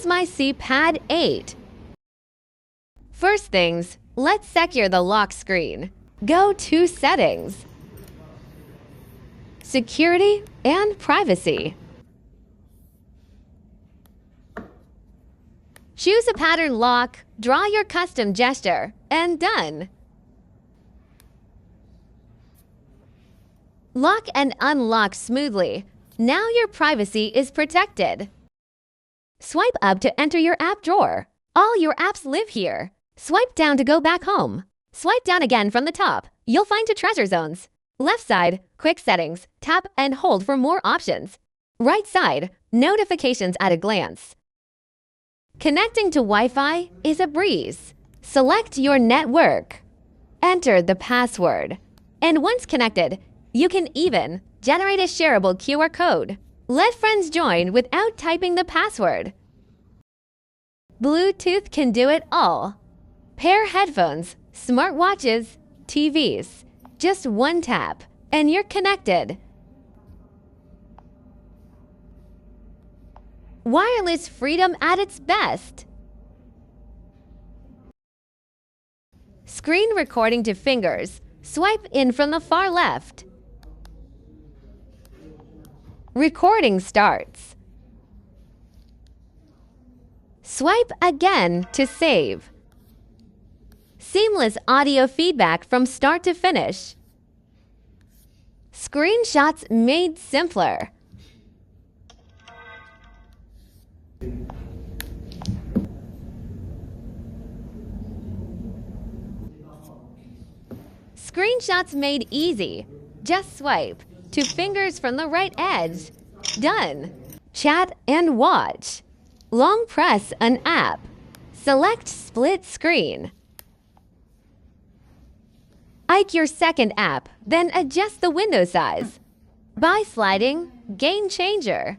Here's my Cpad 8. First things, let's secure the lock screen. Go to Settings, Security and Privacy. Choose a pattern lock, draw your custom gesture, and done. Lock and unlock smoothly. Now your privacy is protected. Swipe up to enter your app drawer. All your apps live here. Swipe down to go back home. Swipe down again from the top. You'll find two treasure zones. Left side, quick settings. Tap and hold for more options. Right side, notifications at a glance. Connecting to Wi-Fi is a breeze. Select your network. Enter the password. And once connected, you can even generate a shareable QR code. Let friends join without typing the password. Bluetooth can do it all. Pair headphones, smartwatches, TVs. Just one tap, and you're connected. Wireless freedom at its best. Screen recording to fingers. Swipe in from the far left. Recording starts. Swipe again to save. Seamless audio feedback from start to finish. Screenshots made simpler. Screenshots made easy. Just swipe. Two fingers from the right edge. Done. Chat and watch. Long press an app. Select split screen. Ike your second app, then adjust the window size. By sliding, game changer.